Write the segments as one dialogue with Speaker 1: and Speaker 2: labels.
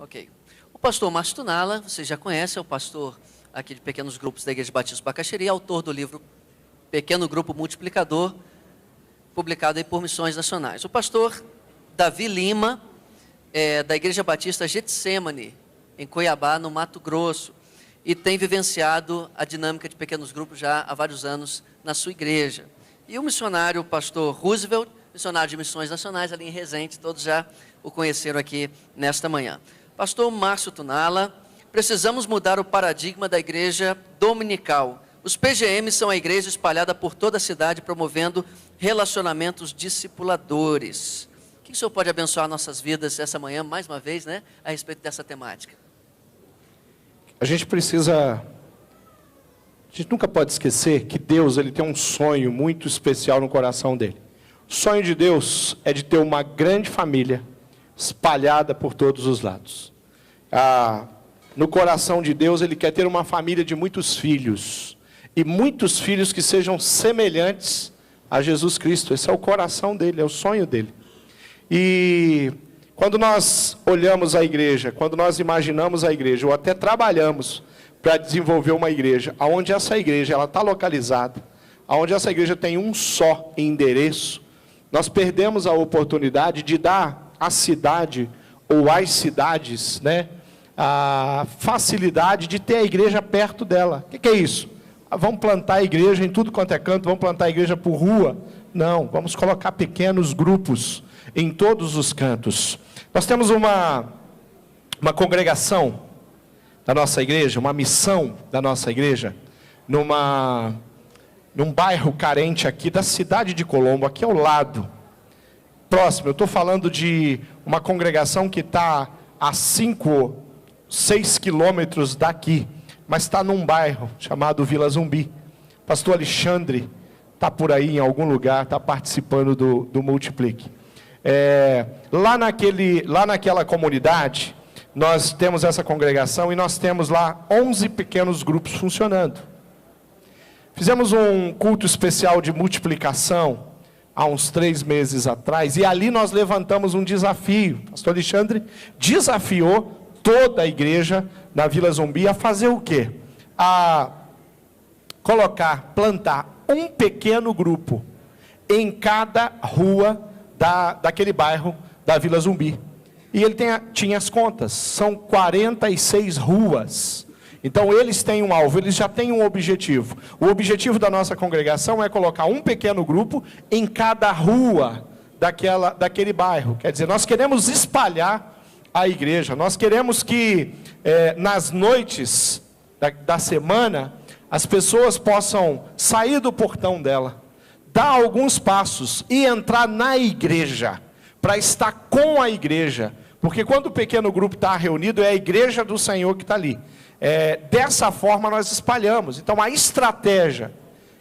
Speaker 1: Ok. O pastor Márcio Tunala, você já conhece, é o pastor aqui de Pequenos Grupos da Igreja Batista Bacaxeri, autor do livro Pequeno Grupo Multiplicador, publicado aí por Missões Nacionais. O pastor Davi Lima, da Igreja Batista Getsemane, em Cuiabá, no Mato Grosso, e tem vivenciado a dinâmica de pequenos grupos já há vários anos na sua igreja. E o missionário, o pastor Roosevelt, missionário de Missões Nacionais, ali em Resende, todos já o conheceram aqui nesta manhã. Pastor Márcio Tunala, precisamos mudar o paradigma da igreja dominical. Os PGMs são a igreja espalhada por toda a cidade, promovendo relacionamentos discipuladores. O que o senhor pode abençoar nossas vidas essa manhã, mais uma vez, né, a respeito dessa temática?
Speaker 2: A gente nunca pode esquecer que Deus, ele tem um sonho muito especial no coração dele. O sonho de Deus é de ter uma grande família espalhada por todos os lados. No coração de Deus, ele quer ter uma família de muitos filhos. E muitos filhos que sejam semelhantes a Jesus Cristo. Esse é o coração dele, é o sonho dele. E quando nós olhamos a igreja, quando nós imaginamos a igreja, ou até trabalhamos para desenvolver uma igreja, onde essa igreja está localizada, onde essa igreja tem um só endereço, nós perdemos a oportunidade de dar à cidade, ou às cidades, né, a facilidade de ter a igreja perto dela. O que é isso? Vamos plantar a igreja em tudo quanto é canto, vamos plantar a igreja por rua? Não, vamos colocar pequenos grupos em todos os cantos. Nós temos uma congregação da nossa igreja, uma missão da nossa igreja, num bairro carente aqui da cidade de Colombo, aqui ao lado, próximo. Eu estou falando de uma congregação que está a 6 quilômetros daqui, mas está num bairro chamado Vila Zumbi. Pastor Alexandre está por aí em algum lugar, está participando do Multiplique. Lá naquela comunidade, nós temos essa congregação e nós temos lá 11 pequenos grupos funcionando. Fizemos um culto especial de multiplicação há uns 3 meses atrás, e ali nós levantamos um desafio. Pastor Alexandre desafiou toda a igreja na Vila Zumbi a fazer o quê? A plantar um pequeno grupo em cada rua daquele bairro da Vila Zumbi. E ele tinha as contas, são 46 ruas. Então eles têm um alvo, eles já têm um objetivo. O objetivo da nossa congregação é colocar um pequeno grupo em cada rua daquele bairro. Quer dizer, nós queremos espalhar a igreja, nós queremos que nas noites da semana, as pessoas possam sair do portão dela, dar alguns passos e entrar na igreja, para estar com a igreja, porque quando o pequeno grupo está reunido, é a igreja do Senhor que está ali. Dessa forma nós espalhamos. Então a estratégia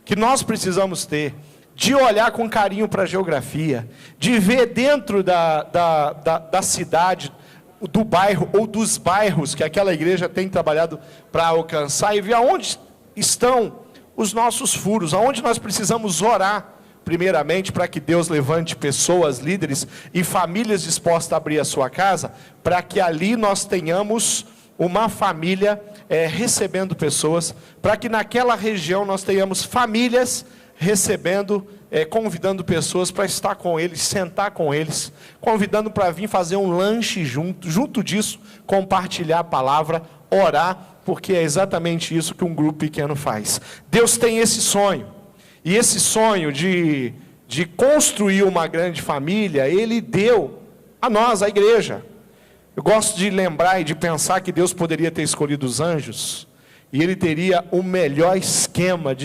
Speaker 2: que nós precisamos ter, de olhar com carinho para a geografia, de ver dentro da cidade, do bairro ou dos bairros que aquela igreja tem trabalhado para alcançar, e ver aonde estão os nossos furos, aonde nós precisamos orar, primeiramente, para que Deus levante pessoas, líderes e famílias dispostas a abrir a sua casa, para que ali nós tenhamos uma família recebendo pessoas, para que naquela região nós tenhamos famílias recebendo, convidando pessoas para estar com eles, sentar com eles, convidando para vir fazer um lanche junto disso, compartilhar a palavra, orar, porque é exatamente isso que um grupo pequeno faz. Deus tem esse sonho, e esse sonho de construir uma grande família, Ele deu a nós, a igreja. Eu gosto de lembrar e de pensar que Deus poderia ter escolhido os anjos, e Ele teria o melhor esquema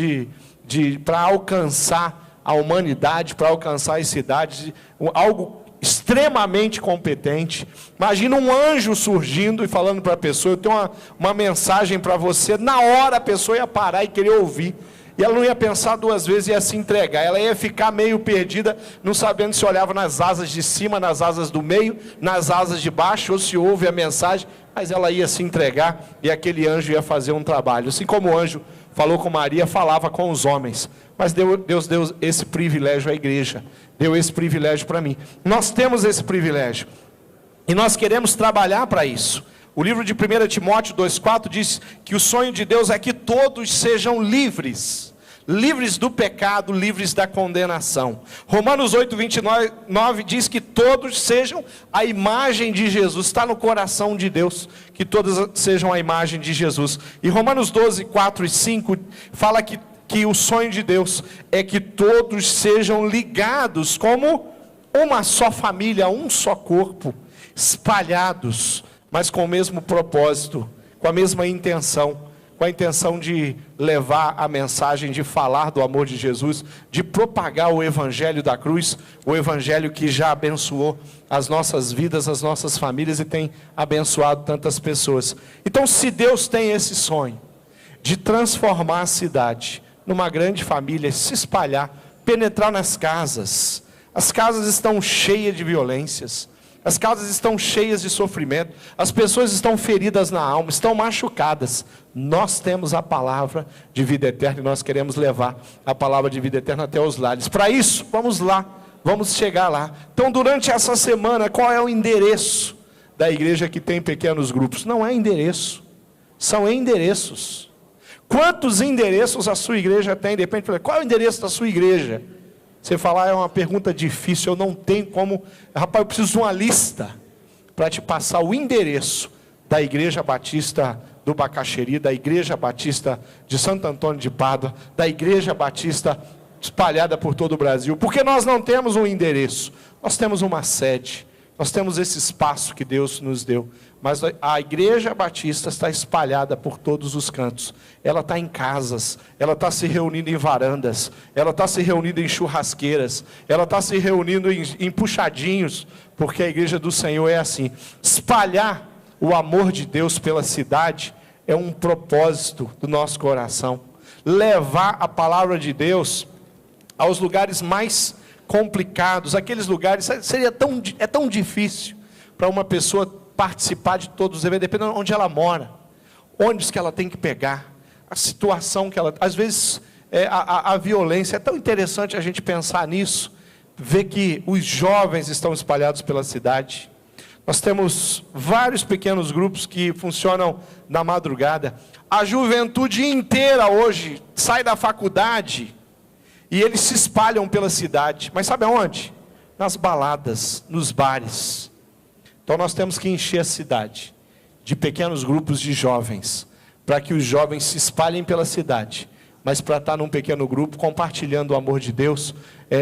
Speaker 2: para alcançar a humanidade, para alcançar as cidades, algo extremamente competente. Imagina um anjo surgindo e falando para a pessoa: eu tenho uma mensagem para você. Na hora a pessoa ia parar e querer ouvir, e ela não ia pensar 2 vezes, ia se entregar. Ela ia ficar meio perdida, não sabendo se olhava nas asas de cima, nas asas do meio, nas asas de baixo, ou se ouve a mensagem, mas ela ia se entregar, e aquele anjo ia fazer um trabalho. Assim como o anjo falou com Maria, falava com os homens, mas Deus deu esse privilégio à igreja, deu esse privilégio para mim. Nós temos esse privilégio. E nós queremos trabalhar para isso. O livro de 1 Timóteo 2,4 diz que o sonho de Deus é que todos sejam livres. Livres do pecado, livres da condenação. Romanos 8:29 diz que todos sejam a imagem de Jesus. Está no coração de Deus que todos sejam a imagem de Jesus. E Romanos 12:4 e 5 fala que o sonho de Deus é que todos sejam ligados como uma só família, um só corpo, espalhados, mas com o mesmo propósito, com a mesma intenção. Com a intenção de levar a mensagem, de falar do amor de Jesus, de propagar o evangelho da cruz, o evangelho que já abençoou as nossas vidas, as nossas famílias e tem abençoado tantas pessoas. Então, se Deus tem esse sonho de transformar a cidade numa grande família, se espalhar, penetrar nas casas, as casas estão cheias de violências, as casas estão cheias de sofrimento, as pessoas estão feridas na alma, estão machucadas. Nós temos a palavra de vida eterna e nós queremos levar a palavra de vida eterna até os lares. Para isso, vamos lá, vamos chegar lá. Então, durante essa semana, qual é o endereço da igreja que tem pequenos grupos? Não é endereço, são endereços. Quantos endereços a sua igreja tem? De repente, qual é o endereço da sua igreja? Você falar, é uma pergunta difícil, eu não tenho como... Rapaz, eu preciso de uma lista para te passar o endereço da Igreja Batista do Bacaxeri, da Igreja Batista de Santo Antônio de Pádua, da Igreja Batista espalhada por todo o Brasil. Porque nós não temos um endereço, nós temos uma sede, nós temos esse espaço que Deus nos deu. Mas a Igreja Batista está espalhada por todos os cantos. Ela está em casas, ela está se reunindo em varandas, ela está se reunindo em churrasqueiras, ela está se reunindo em puxadinhos, porque a Igreja do Senhor é assim. Espalhar o amor de Deus pela cidade é um propósito do nosso coração. Levar a palavra de Deus aos lugares mais complicados, aqueles lugares, é tão difícil para uma pessoa participar de todos os eventos, dependendo de onde ela mora, ônibus que ela tem que pegar, a situação que ela... Às vezes, a violência, é tão interessante a gente pensar nisso, ver que os jovens estão espalhados pela cidade. Nós temos vários pequenos grupos que funcionam na madrugada. A juventude inteira hoje sai da faculdade e eles se espalham pela cidade. Mas sabe aonde? Nas baladas, nos bares. Então nós temos que encher a cidade de pequenos grupos de jovens, para que os jovens se espalhem pela cidade, mas para estar num pequeno grupo, compartilhando o amor de Deus,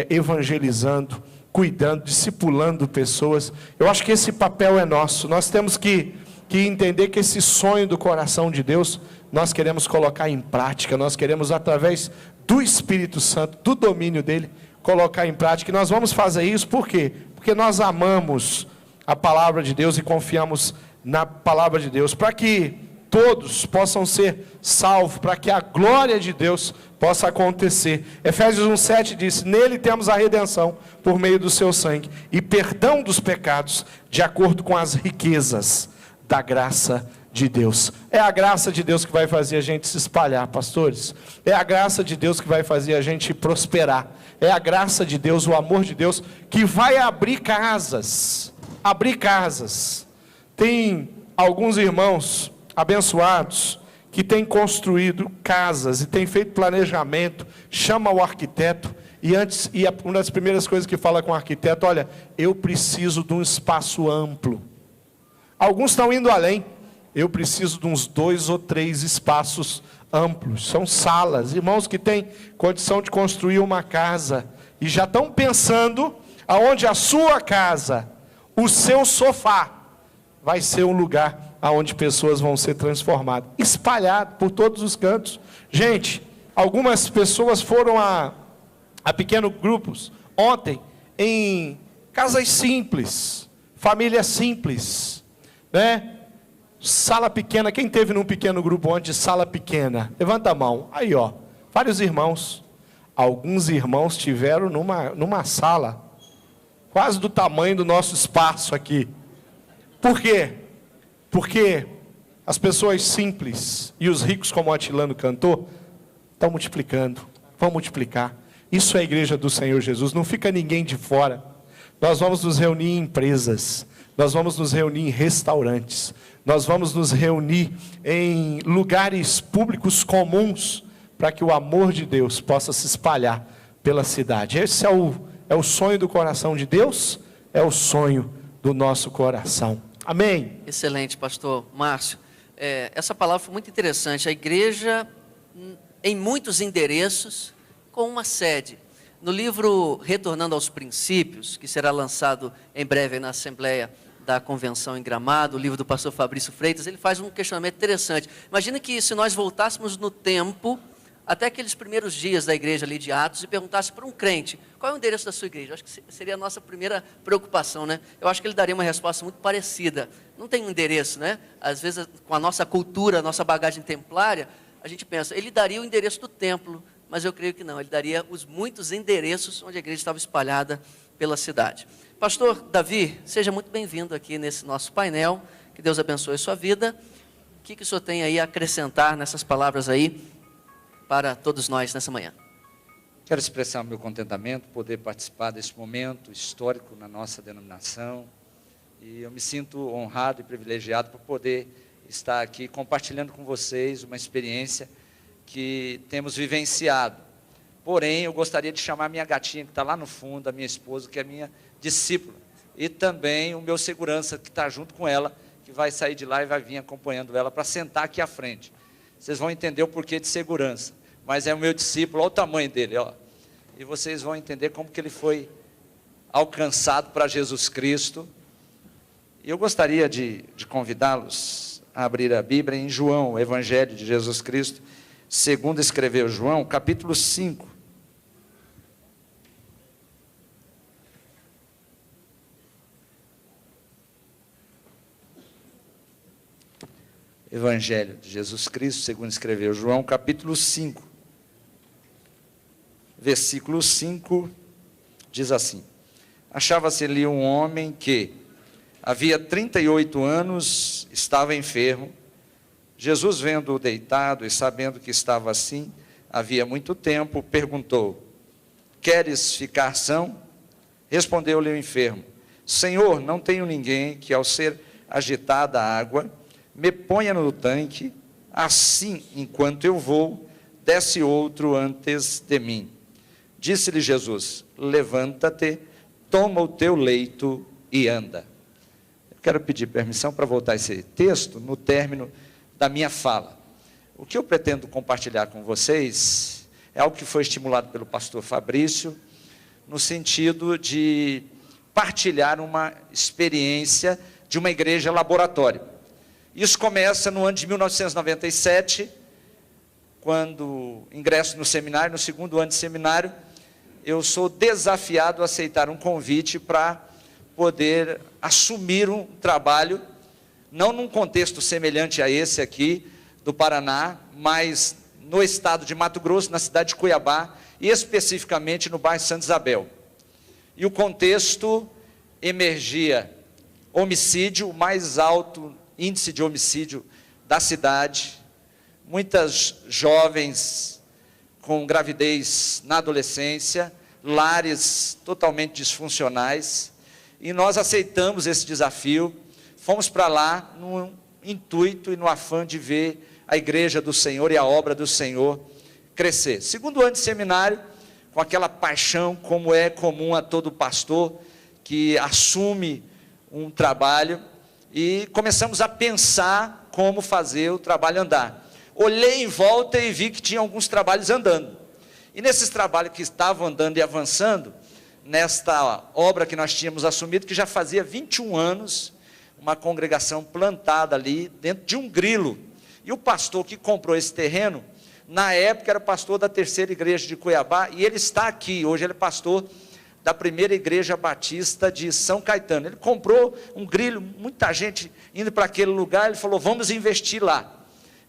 Speaker 2: evangelizando, cuidando, discipulando pessoas. Eu acho que esse papel é nosso. Nós temos que entender que esse sonho do coração de Deus, nós queremos colocar em prática, nós queremos, através do Espírito Santo, do domínio dele, colocar em prática. E nós vamos fazer isso, por quê? Porque nós amamos a palavra de Deus e confiamos na palavra de Deus, para que todos possam ser salvos, para que a glória de Deus possa acontecer. Efésios 1:7 diz: nele temos a redenção por meio do seu sangue e perdão dos pecados, de acordo com as riquezas da graça de Deus. É a graça de Deus que vai fazer a gente se espalhar, pastores. É a graça de Deus que vai fazer a gente prosperar. É a graça de Deus, o amor de Deus, que vai abrir casas. Abrir casas. Tem alguns irmãos abençoados que têm construído casas e têm feito planejamento, chama o arquiteto e uma das primeiras coisas que fala com o arquiteto: olha, eu preciso de um espaço amplo. Alguns estão indo além: eu preciso de uns 2 ou 3 espaços amplos. São salas, irmãos que têm condição de construir uma casa e já estão pensando aonde a sua casa, o seu sofá, vai ser um lugar onde pessoas vão ser transformadas, espalhado por todos os cantos. Gente, algumas pessoas foram a pequenos grupos ontem, em casas simples, famílias simples, né? Sala pequena. Quem teve num pequeno grupo ontem de sala pequena? Levanta a mão. Aí, ó, vários irmãos. Alguns irmãos tiveram numa sala quase do tamanho do nosso espaço aqui. Por quê? Porque as pessoas simples e os ricos, como o Atilano cantou, estão multiplicando, vão multiplicar. Isso é a igreja do Senhor Jesus, não fica ninguém de fora. Nós vamos nos reunir em empresas, nós vamos nos reunir em restaurantes, nós vamos nos reunir em lugares públicos comuns, para que o amor de Deus possa se espalhar pela cidade. Esse é o sonho do coração de Deus, é o sonho do nosso coração. Amém?
Speaker 1: Excelente, pastor Márcio. Essa palavra foi muito interessante. A igreja em muitos endereços, com uma sede. No livro Retornando aos Princípios, que será lançado em breve na Assembleia da Convenção em Gramado, o livro do pastor Fabrício Freitas, ele faz um questionamento interessante. Imagina que se nós voltássemos no tempo, até aqueles primeiros dias da igreja ali de Atos, e perguntasse para um crente, qual é o endereço da sua igreja? Eu acho que seria a nossa primeira preocupação, né? Eu acho que ele daria uma resposta muito parecida. Não tem um endereço, né? Às vezes, com a nossa cultura, a nossa bagagem templária, a gente pensa, ele daria o endereço do templo, mas eu creio que não, ele daria os muitos endereços onde a igreja estava espalhada pela cidade. Pastor Davi, seja muito bem-vindo aqui nesse nosso painel, que Deus abençoe a sua vida. O que o senhor tem aí a acrescentar nessas palavras aí, para todos nós nessa manhã?
Speaker 3: Quero expressar o meu contentamento, poder participar desse momento histórico na nossa denominação, e eu me sinto honrado e privilegiado por poder estar aqui compartilhando com vocês uma experiência que temos vivenciado. Porém, eu gostaria de chamar a minha gatinha que está lá no fundo, a minha esposa, que é minha discípula, e também o meu segurança que está junto com ela, que vai sair de lá e vai vir acompanhando ela para sentar aqui à frente. Vocês vão entender o porquê de segurança, mas é o meu discípulo, olha o tamanho dele, ó. E vocês vão entender como que ele foi alcançado para Jesus Cristo. E eu gostaria de convidá-los a abrir a Bíblia em João, o Evangelho de Jesus Cristo, segundo escreveu João, capítulo 5. Evangelho de Jesus Cristo, segundo escreveu João, capítulo 5. Versículo 5, diz assim: achava-se ali um homem que havia 38 anos, estava enfermo. Jesus, vendo-o deitado e sabendo que estava assim, havia muito tempo, perguntou: queres ficar são? Respondeu-lhe o enfermo: Senhor, não tenho ninguém que, ao ser agitada a água, me ponha no tanque, assim, enquanto eu vou, desce outro antes de mim. Disse-lhe Jesus: levanta-te, toma o teu leito e anda. Eu quero pedir permissão para voltar esse texto no término da minha fala. O que eu pretendo compartilhar com vocês é algo que foi estimulado pelo pastor Fabrício, no sentido de partilhar uma experiência de uma igreja laboratório. Isso começa no ano de 1997, quando ingresso no seminário, no segundo ano de seminário, eu sou desafiado a aceitar um convite para poder assumir um trabalho, não num contexto semelhante a esse aqui, do Paraná, mas no estado de Mato Grosso, na cidade de Cuiabá, e especificamente no bairro Santa Isabel. E o contexto emergia homicídio, o mais alto índice de homicídio da cidade, muitas jovens com gravidez na adolescência, lares totalmente disfuncionais, e nós aceitamos esse desafio, fomos para lá no intuito e no afã de ver a igreja do Senhor e a obra do Senhor crescer. Segundo ano de seminário, com aquela paixão, como é comum a todo pastor que assume um trabalho, e começamos a pensar como fazer o trabalho andar. Olhei em volta e vi que tinha alguns trabalhos andando, e nesses trabalhos que estavam andando e avançando, nesta obra que nós tínhamos assumido, que já fazia 21 anos, uma congregação plantada ali, dentro de um grilo, e o pastor que comprou esse terreno, na época era pastor da terceira igreja de Cuiabá, e ele está aqui, hoje ele é pastor da primeira igreja batista de São Caetano. Ele comprou um grilo, muita gente indo para aquele lugar, ele falou, vamos investir lá.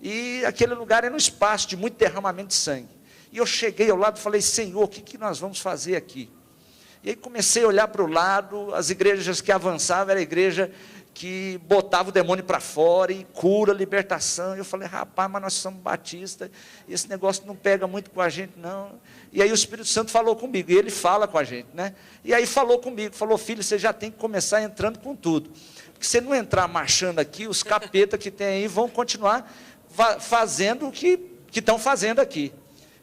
Speaker 3: E aquele lugar era um espaço de muito derramamento de sangue. E eu cheguei ao lado e falei, Senhor, o que nós vamos fazer aqui? E aí comecei a olhar para o lado, as igrejas que avançavam, era a igreja que botava o demônio para fora, e cura, libertação. Eu falei, rapaz, mas nós somos batistas, esse negócio não pega muito com a gente, não. E aí o Espírito Santo falou comigo, e ele fala com a gente, né? E aí falou comigo, falou, filho, você já tem que começar entrando com tudo. Porque se você não entrar marchando aqui, os capetas que tem aí vão continuar fazendo o que estão fazendo aqui.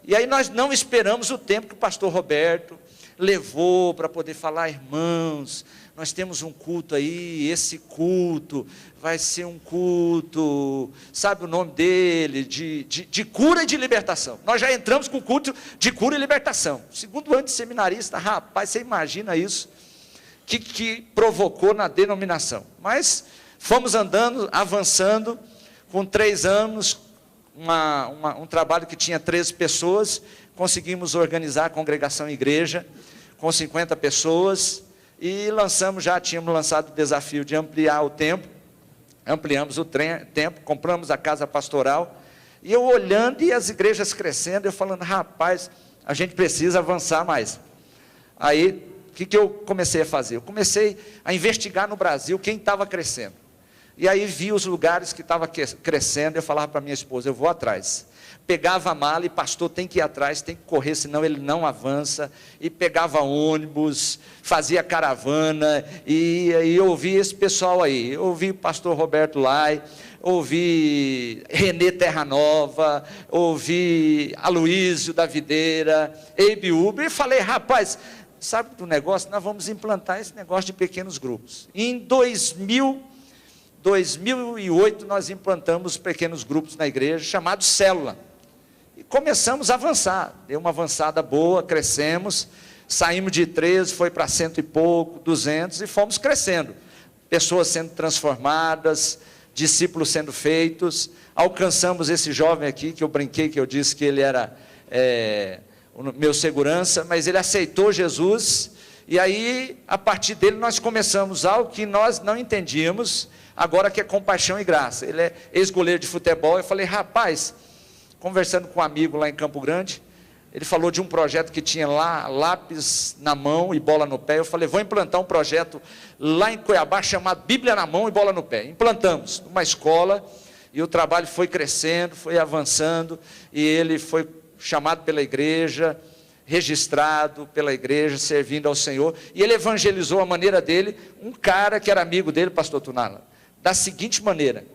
Speaker 3: E aí nós não esperamos o tempo que o pastor Roberto levou para poder falar, irmãos, nós temos um culto aí, esse culto vai ser um culto, sabe o nome dele, de cura e de libertação. Nós já entramos com o culto de cura e libertação. Segundo ano de seminarista, rapaz, você imagina isso, que provocou na denominação. Mas fomos andando, avançando, com 3 anos, um trabalho que tinha 13 pessoas, conseguimos organizar a congregação igreja, com 50 pessoas, e tínhamos lançado o desafio de ampliar o tempo, ampliamos o tempo, compramos a casa pastoral, e eu olhando e as igrejas crescendo, eu falando, rapaz, a gente precisa avançar mais. Aí, o que eu comecei a fazer? Eu comecei a investigar no Brasil quem estava crescendo, e aí vi os lugares que estavam crescendo, eu falava para minha esposa, eu vou atrás. Pegava a mala e pastor tem que ir atrás, tem que correr, senão ele não avança, e pegava ônibus, fazia caravana, e eu ouvi esse pessoal aí, eu ouvi o pastor Roberto Lai, ouvi Renê Terra Nova, ouvi Aloísio da Videira, Eibe Uber, e falei, rapaz, sabe do negócio? Nós vamos implantar esse negócio de pequenos grupos. Em 2008 nós implantamos pequenos grupos na igreja, chamados Célula. E começamos a avançar, deu uma avançada boa, crescemos, saímos de 13, foi para 100 e pouco, 200, e fomos crescendo. Pessoas sendo transformadas, discípulos sendo feitos, alcançamos esse jovem aqui, que eu brinquei, que eu disse que ele era o meu segurança, mas ele aceitou Jesus, e aí, a partir dele, nós começamos algo que nós não entendíamos, agora que é compaixão e graça. Ele é ex-goleiro de futebol, eu falei, rapaz, conversando com um amigo lá em Campo Grande, ele falou de um projeto que tinha lá, lápis na mão e bola no pé, eu falei, vou implantar um projeto lá em Cuiabá, chamado Bíblia na mão e bola no pé. Implantamos uma escola, e o trabalho foi crescendo, foi avançando, e ele foi chamado pela igreja, registrado pela igreja, servindo ao Senhor, e ele evangelizou a maneira dele, um cara que era amigo dele, pastor Tunala, da seguinte maneira,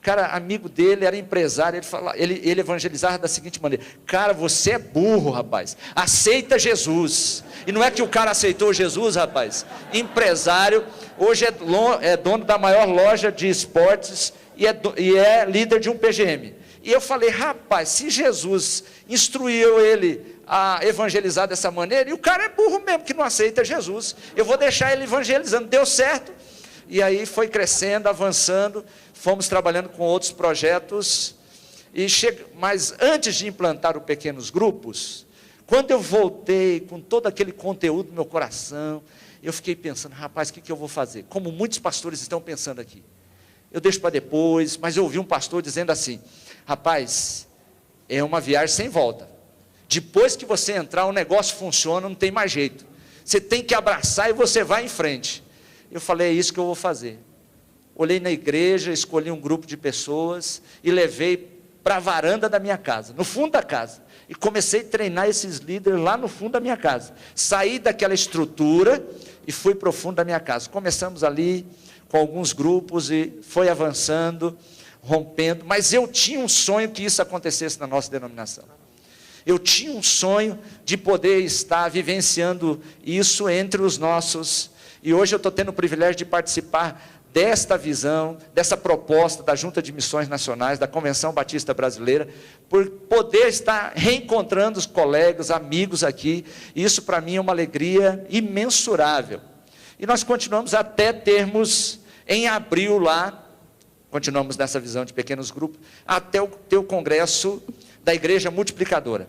Speaker 3: cara, amigo dele, era empresário, ele evangelizava da seguinte maneira, cara, você é burro, rapaz, aceita Jesus. E não é que o cara aceitou Jesus, rapaz, empresário, hoje é dono da maior loja de esportes, e é líder de um PGM. E eu falei, rapaz, se Jesus instruiu ele a evangelizar dessa maneira, e o cara é burro mesmo, que não aceita Jesus, eu vou deixar ele evangelizando. Deu certo, e aí foi crescendo, avançando, fomos trabalhando com outros projetos, mas antes de implantar os pequenos grupos, quando eu voltei com todo aquele conteúdo no meu coração, eu fiquei pensando, rapaz, o que eu vou fazer? Como muitos pastores estão pensando aqui, eu deixo para depois, mas eu ouvi um pastor dizendo assim, rapaz, é uma viagem sem volta, depois que você entrar, o negócio funciona, não tem mais jeito, você tem que abraçar e você vai em frente. Eu falei, é isso que eu vou fazer. Olhei na igreja, escolhi um grupo de pessoas e levei para a varanda da minha casa, no fundo da casa, e comecei a treinar esses líderes lá no fundo da minha casa. Saí daquela estrutura e fui para o fundo da minha casa. Começamos ali com alguns grupos e foi avançando, rompendo, mas eu tinha um sonho que isso acontecesse na nossa denominação. Eu tinha um sonho de poder estar vivenciando isso entre os nossos, e hoje eu estou tendo o privilégio de participar desta visão, dessa proposta da Junta de Missões Nacionais, da Convenção Batista Brasileira, por poder estar reencontrando os colegas, amigos aqui, isso para mim é uma alegria imensurável. E nós continuamos até termos, em abril lá, continuamos nessa visão de pequenos grupos, até ter o congresso da Igreja Multiplicadora.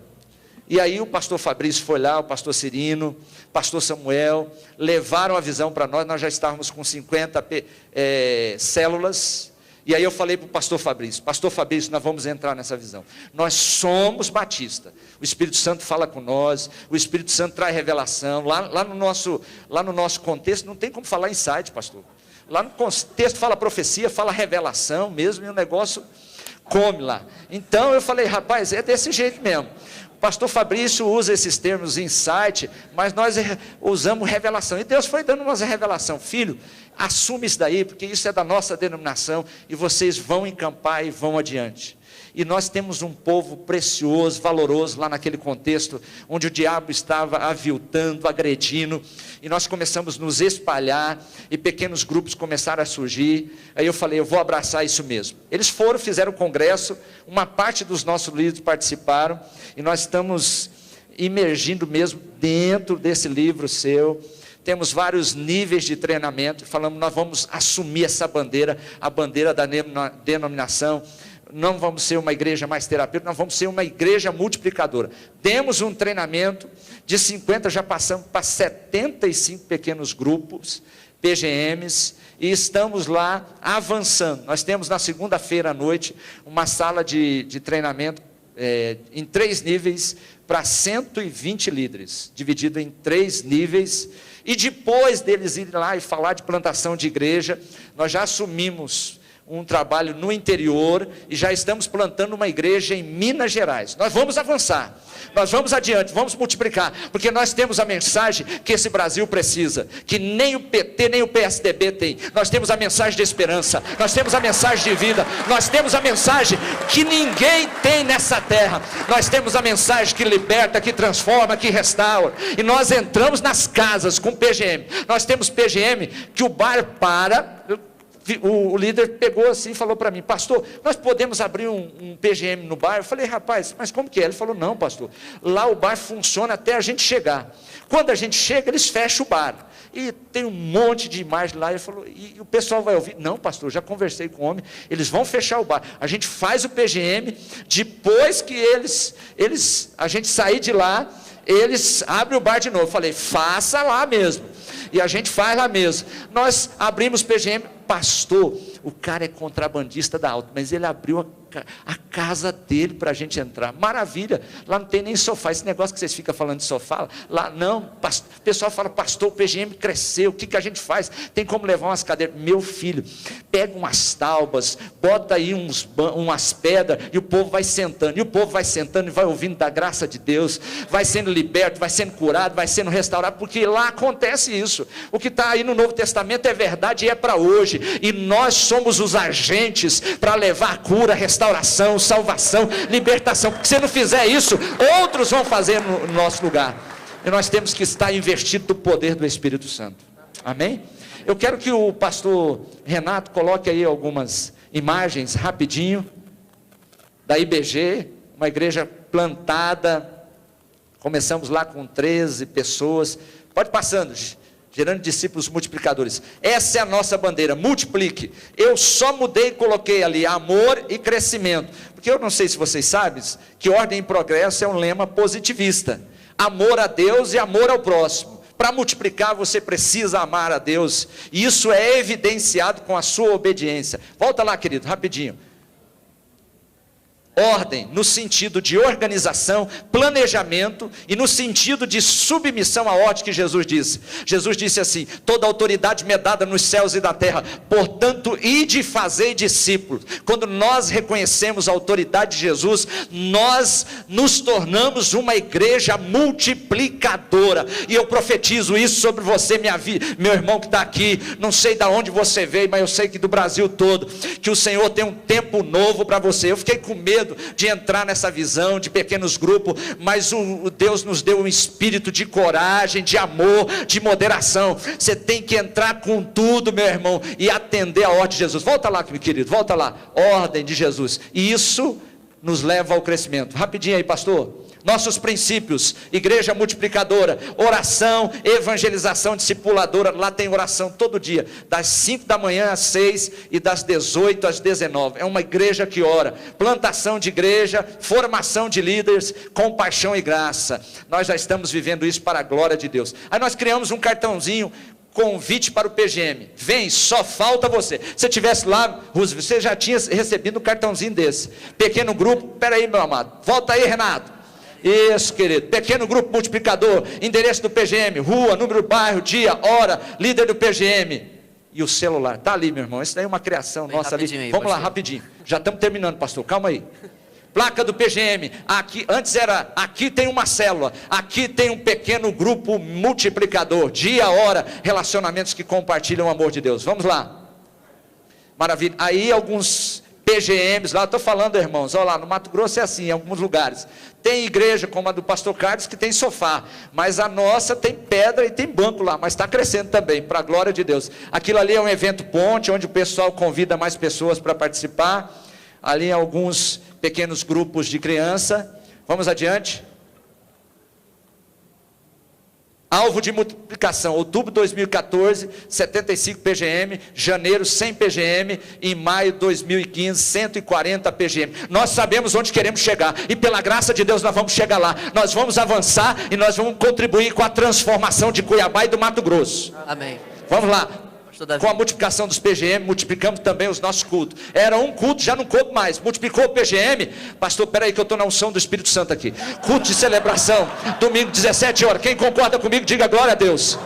Speaker 3: E aí o pastor Fabrício foi lá, o pastor Cirino, pastor Samuel, levaram a visão para nós já estávamos com 50 células, e aí eu falei para o pastor Fabrício, nós vamos entrar nessa visão, nós somos batistas, o Espírito Santo fala com nós, o Espírito Santo traz revelação, lá no nosso contexto, não tem como falar insight, pastor, Lá no texto fala profecia, fala revelação mesmo, e o negócio come lá. Então eu falei, rapaz, é desse jeito mesmo. O pastor Fabrício usa esses termos insight, mas nós usamos revelação. E Deus foi dando uma revelação. Filho, assume isso daí, porque isso é da nossa denominação, e vocês vão encampar e vão adiante. E nós temos um povo precioso, valoroso, lá naquele contexto, onde o diabo estava aviltando, agredindo, e nós começamos a nos espalhar, e pequenos grupos começaram a surgir. Aí eu falei, eu vou abraçar isso mesmo. Eles foram, fizeram o congresso, uma parte dos nossos líderes participaram, e nós estamos imergindo mesmo dentro desse livro seu. Temos vários níveis de treinamento, falamos, nós vamos assumir essa bandeira, a bandeira da denominação. Não vamos ser uma igreja mais terapêutica, nós vamos ser uma igreja multiplicadora. Demos um treinamento, de 50 já passamos para 75 pequenos grupos, PGMs, e estamos lá avançando. Nós temos na segunda-feira à noite, uma sala de treinamento em 3 níveis, para 120 líderes, dividido em 3 níveis, e depois deles irem lá e falar de plantação de igreja, nós já assumimos um trabalho no interior, e já estamos plantando uma igreja em Minas Gerais. Nós vamos avançar, nós vamos adiante, vamos multiplicar, porque nós temos a mensagem que esse Brasil precisa, que nem o PT, nem o PSDB tem. Nós temos a mensagem de esperança, nós temos a mensagem de vida, nós temos a mensagem que ninguém tem nessa terra, nós temos a mensagem que liberta, que transforma, que restaura, e nós entramos nas casas com PGM. Nós temos PGM que o bar para. O líder pegou assim e falou para mim, pastor, nós podemos abrir um PGM no bar? Eu falei, rapaz, mas como que é? Ele falou, não, pastor, lá o bar funciona até a gente chegar. Quando a gente chega, eles fecham o bar. E tem um monte de imagem lá. Ele falou, e o pessoal vai ouvir? Não, pastor, já conversei com o homem, eles vão fechar o bar. A gente faz o PGM, depois que a gente sair de lá, eles abrem o bar de novo. Eu falei, faça lá mesmo. E a gente faz lá mesmo. Nós abrimos PGM, pastor, o cara é contrabandista da Alto, mas ele abriu a casa dele para a gente entrar. Maravilha, lá não tem nem sofá. Esse negócio que vocês ficam falando de sofá, lá não, o pessoal fala, pastor, o PGM cresceu, o que a gente faz? Tem como levar umas cadeiras? Meu filho, pega umas taubas, bota aí umas pedras, e o povo vai sentando, e vai ouvindo da graça de Deus, vai sendo liberto, vai sendo curado, vai sendo restaurado, porque lá acontece isso. O que está aí no Novo Testamento é verdade e é para hoje, e nós somos os agentes para levar cura, restauração, salvação, libertação, porque se não fizer isso, outros vão fazer no nosso lugar, e nós temos que estar investido do poder do Espírito Santo, amém? Eu quero que o pastor Renato coloque aí algumas imagens rapidinho, da IBG, uma igreja plantada, começamos lá com 13 pessoas, pode passando, gerando discípulos multiplicadores. Essa é a nossa bandeira, multiplique. Eu só mudei e coloquei ali amor e crescimento, porque eu não sei se vocês sabem, que ordem e progresso é um lema positivista, amor a Deus e amor ao próximo. Para multiplicar você precisa amar a Deus, e isso é evidenciado com a sua obediência. Volta lá, querido, rapidinho. Ordem no sentido de organização, planejamento, e no sentido de submissão à ordem que Jesus disse. Jesus disse assim, toda autoridade me é dada nos céus e da terra, portanto ide e fazei discípulos. Quando nós reconhecemos a autoridade de Jesus, nós nos tornamos uma igreja multiplicadora, e eu profetizo isso sobre você, meu irmão que está aqui, não sei de onde você veio, mas eu sei que do Brasil todo, que o Senhor tem um tempo novo para você. Eu fiquei com medo de entrar nessa visão de pequenos grupos, mas o Deus nos deu um espírito de coragem, de amor, de moderação. Você tem que entrar com tudo, meu irmão, e atender a ordem de Jesus. Volta lá, meu querido, volta lá, ordem de Jesus, e isso nos leva ao crescimento. Rapidinho aí, pastor. Nossos princípios, igreja multiplicadora, oração, evangelização, discipuladora. Lá tem oração todo dia, das 5 da manhã às 6 e das 18 às 19. É uma igreja que ora, plantação de igreja, formação de líderes, compaixão e graça. Nós já estamos vivendo isso para a glória de Deus. Aí nós criamos um cartãozinho, convite para o PGM, vem, só falta você. Se tivesse lá, Roosevelt, você já tinha recebido um cartãozinho desse. Pequeno grupo, peraí meu amado, volta aí Renato. Isso, querido, pequeno grupo multiplicador, endereço do PGM, rua, número do bairro, dia, hora, líder do PGM, e o celular. Está ali, meu irmão, isso daí é uma criação
Speaker 1: Bem
Speaker 3: nossa ali.
Speaker 1: aí,
Speaker 3: Vamos lá,
Speaker 1: pastor.
Speaker 3: rapidinho. Já estamos terminando, pastor, calma aí. Placa do PGM, aqui, antes era, aqui tem uma célula, aqui tem um pequeno grupo multiplicador, dia, hora, relacionamentos que compartilham o amor de Deus. Vamos lá. Maravilha. Aí alguns PGMs lá, estou falando, irmãos, olha lá, no Mato Grosso é assim, em alguns lugares. Tem igreja como a do pastor Carlos que tem sofá, mas a nossa tem pedra e tem banco lá, mas está crescendo também, para a glória de Deus. Aquilo ali é um evento ponte, onde o pessoal convida mais pessoas para participar. Ali alguns pequenos grupos de criança. Vamos adiante. Alvo de multiplicação, outubro de 2014, 75 PGM, janeiro 100 PGM, em maio de 2015, 140 PGM. Nós sabemos onde queremos chegar, e pela graça de Deus nós vamos chegar lá. Nós vamos avançar e nós vamos contribuir com a transformação de Cuiabá e do Mato Grosso.
Speaker 1: Amém.
Speaker 3: Vamos lá. Com a multiplicação dos PGM, multiplicamos também os nossos cultos. Era um culto, já não coube mais. Multiplicou o PGM. Pastor, peraí que eu estou na unção do Espírito Santo aqui. Culto de celebração, domingo 17 horas. Quem concorda comigo, diga glória a Deus.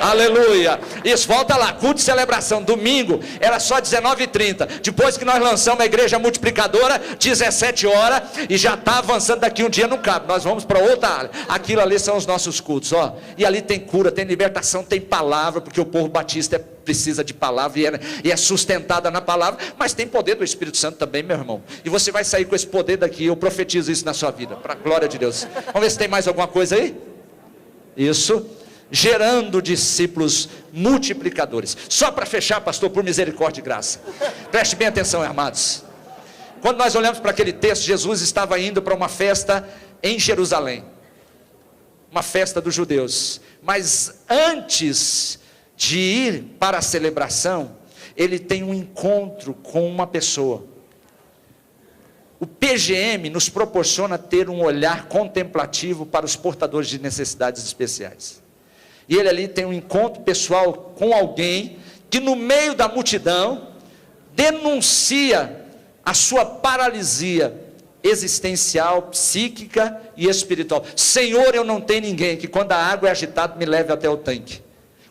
Speaker 3: Aleluia. Isso, volta lá, culto de celebração, domingo era só 19h30, depois que nós lançamos a igreja multiplicadora, 17 horas, e já está avançando, daqui um dia não cabe, nós vamos para outra área. Aquilo ali são os nossos cultos, ó. E ali tem cura, tem libertação, tem palavra, porque o povo batista precisa de palavra e é sustentada na palavra, mas tem poder do Espírito Santo também, meu irmão, e você vai sair com esse poder daqui. Eu profetizo isso na sua vida, para a glória de Deus. Vamos ver se tem mais alguma coisa aí. Isso. Gerando discípulos multiplicadores. Só para fechar, pastor, por misericórdia e graça, preste bem atenção, amados. Quando nós olhamos para aquele texto, Jesus estava indo para uma festa em Jerusalém, uma festa dos judeus, mas antes de ir para a celebração, ele tem um encontro com uma pessoa. O PGM nos proporciona ter um olhar contemplativo para os portadores de necessidades especiais. E ele ali tem um encontro pessoal com alguém que no meio da multidão denuncia a sua paralisia existencial, psíquica e espiritual. Senhor, eu não tenho ninguém que quando a água é agitada me leve até o tanque.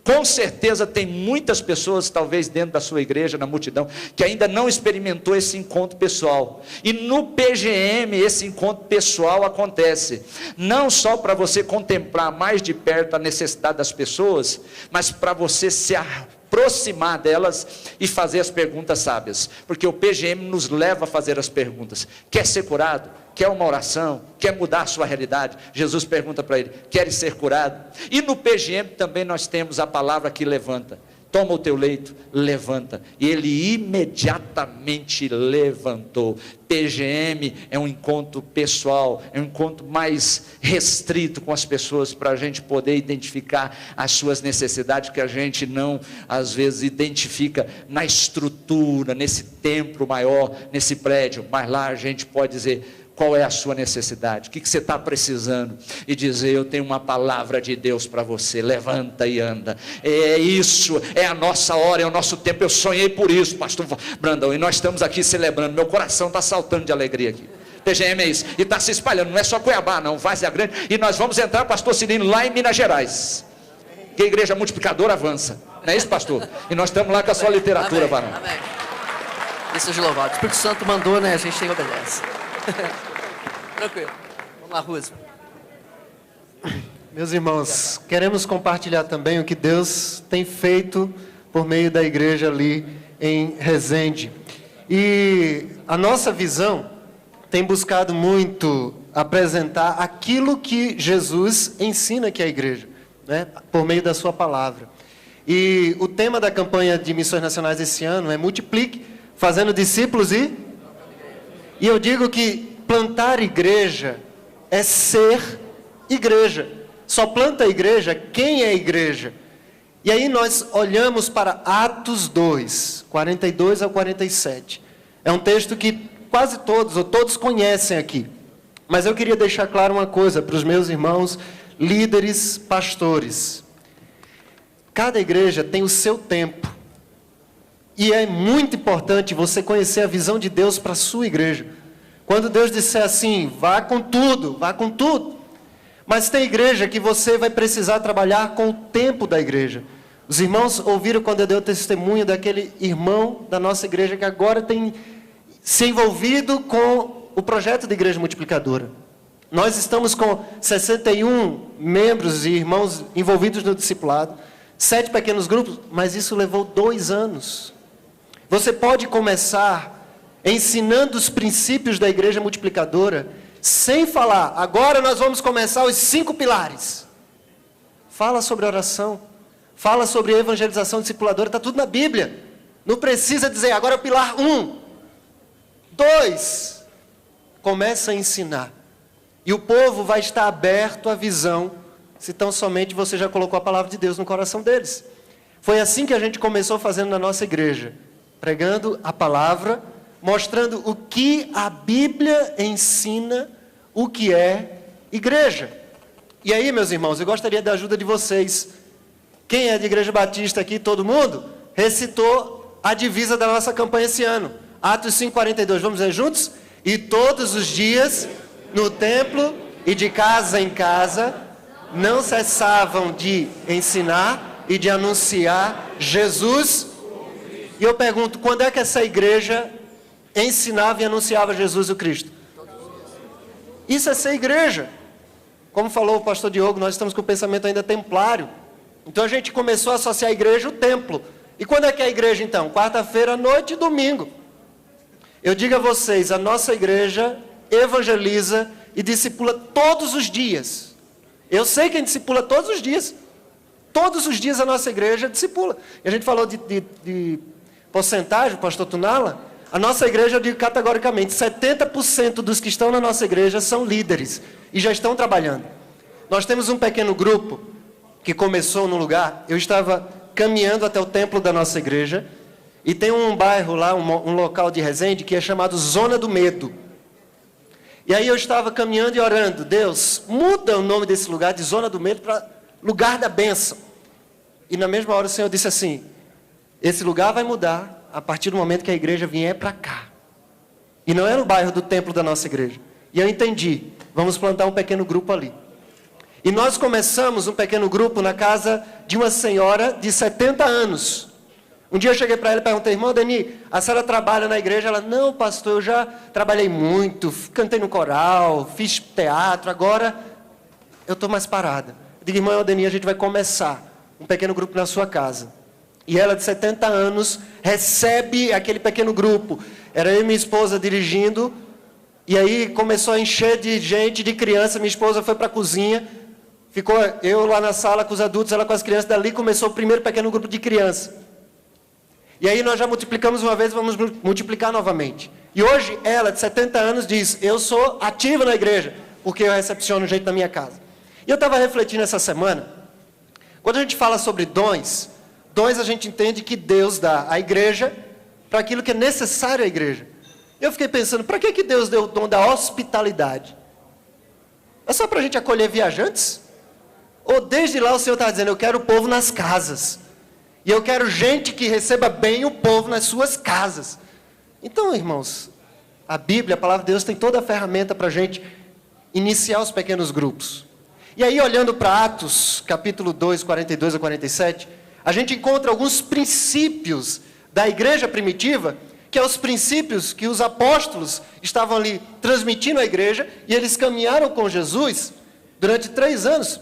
Speaker 3: Com certeza tem muitas pessoas, talvez dentro da sua igreja, na multidão, que ainda não experimentou esse encontro pessoal. E no PGM esse encontro pessoal acontece, não só para você contemplar mais de perto a necessidade das pessoas, mas para você se aproximar delas e fazer as perguntas sábias, porque o PGM nos leva a fazer as perguntas. Quer ser curado? Quer uma oração? Quer mudar a sua realidade? Jesus pergunta para ele: queres ser curado? E no PGM também nós temos a palavra que levanta. Toma o teu leito, levanta. E ele imediatamente levantou. PGM é um encontro pessoal, é um encontro mais restrito com as pessoas, para a gente poder identificar as suas necessidades, que a gente não, às vezes, identifica na estrutura, nesse templo maior, nesse prédio. Mas lá a gente pode dizer: qual é a sua necessidade? O que você está precisando? E dizer: eu tenho uma palavra de Deus para você, levanta e anda. É isso, é a nossa hora, é o nosso tempo. Eu sonhei por isso, pastor Brandão, e nós estamos aqui celebrando. Meu coração está saltando de alegria aqui. PGM é isso, e está se espalhando, não é só Cuiabá não, Várzea Grande, e nós vamos entrar, pastor Cirino, lá em Minas Gerais, que a igreja multiplicadora avança, não é isso, pastor? E nós estamos lá com a sua literatura,
Speaker 1: amém,
Speaker 3: varão.
Speaker 1: amém. Deus seja louvado. O Espírito Santo mandou, né? A gente obedece. Tranquilo. Vamos lá, Rússio.
Speaker 4: Meus irmãos, queremos compartilhar também o que Deus tem feito por meio da igreja ali em Resende. E a nossa visão tem buscado muito apresentar aquilo que Jesus ensina aqui à igreja, né? Por meio da sua palavra. E o tema da campanha de missões nacionais esse ano é Multiplique, fazendo discípulos e eu digo que plantar igreja é ser igreja. Só planta igreja quem é igreja. E aí nós olhamos para Atos 2, 42 ao 47. É um texto que quase todos, ou todos conhecem aqui. Mas eu queria deixar claro uma coisa para os meus irmãos, líderes, pastores. Cada igreja tem o seu tempo. E é muito importante você conhecer a visão de Deus para a sua igreja. Quando Deus disser assim: vá com tudo, vá com tudo. Mas tem igreja que você vai precisar trabalhar com o tempo da igreja. Os irmãos ouviram quando eu dei o testemunho daquele irmão da nossa igreja que agora tem se envolvido com o projeto de igreja multiplicadora. Nós estamos com 61 membros e irmãos envolvidos no discipulado, 7 pequenos grupos, mas isso levou 2 anos. Você pode começar ensinando os princípios da igreja multiplicadora, sem falar, agora nós vamos começar os 5 pilares. Fala sobre oração, fala sobre evangelização discipuladora, está tudo na Bíblia. Não precisa dizer, agora é o pilar 1. 2, começa a ensinar. E o povo vai estar aberto à visão, se tão somente você já colocou a palavra de Deus no coração deles. Foi assim que a gente começou fazendo na nossa igreja, pregando a palavra, mostrando o que a Bíblia ensina, o que é igreja. E aí, meus irmãos, eu gostaria da ajuda de vocês. Quem é de Igreja Batista aqui, todo mundo, recitou a divisa da nossa campanha esse ano. Atos 5:42, vamos ler juntos? E todos os dias, no templo e de casa em casa, não cessavam de ensinar e de anunciar Jesus. E eu pergunto, quando é que essa igreja ensinava e anunciava Jesus o Cristo? Isso é ser igreja. Como falou o pastor Diogo, nós estamos com o pensamento ainda templário. Então a gente começou a associar a igreja ao templo. E quando é que é a igreja então? Quarta-feira à noite e domingo. Eu digo a vocês, a nossa igreja evangeliza e discipula todos os dias. Eu sei quem discipula todos os dias. Todos os dias a nossa igreja discipula. E a gente falou de porcentagem, o pastor Tunala. A nossa igreja, eu digo categoricamente, 70% dos que estão na nossa igreja são líderes e já estão trabalhando. Nós temos um pequeno grupo que começou no lugar. Eu estava caminhando até o templo da nossa igreja e tem um bairro lá, um local de Resende que é chamado Zona do Medo. E aí eu estava caminhando e orando, Deus, muda o nome desse lugar de Zona do Medo para Lugar da Bênção. E na mesma hora o Senhor disse assim, esse lugar vai mudar a partir do momento que a igreja vier para cá. E não é no bairro do templo da nossa igreja. E eu entendi, vamos plantar um pequeno grupo ali. E nós começamos um pequeno grupo na casa de uma senhora de 70 anos. Um dia eu cheguei para ela e perguntei, irmã Dani, a senhora trabalha na igreja? Ela, não pastor, eu já trabalhei muito, cantei no coral, fiz teatro, agora eu estou mais parada. Eu digo, irmã Dani, a gente vai começar um pequeno grupo na sua casa. E ela, de 70 anos, recebe aquele pequeno grupo. Era eu e minha esposa dirigindo, e aí começou a encher de gente, de criança. Minha esposa foi para a cozinha, ficou eu lá na sala com os adultos, ela com as crianças. Dali começou o primeiro pequeno grupo de criança. E aí nós já multiplicamos uma vez, vamos multiplicar novamente. E hoje ela, de 70 anos, diz, eu sou ativa na igreja, porque eu recepciono gente na minha casa. E eu estava refletindo essa semana, quando a gente fala sobre dons a gente entende que Deus dá à igreja para aquilo que é necessário à igreja. Eu fiquei pensando, para que Deus deu o dom da hospitalidade? É só para a gente acolher viajantes? Ou desde lá o Senhor está dizendo, eu quero o povo nas casas. E eu quero gente que receba bem o povo nas suas casas. Então, irmãos, a Bíblia, a palavra de Deus, tem toda a ferramenta para a gente iniciar os pequenos grupos. E aí, olhando para Atos, capítulo 2, 42 a 47... a gente encontra alguns princípios da igreja primitiva, que são os princípios que os apóstolos estavam ali transmitindo à igreja, e eles caminharam com Jesus durante 3 anos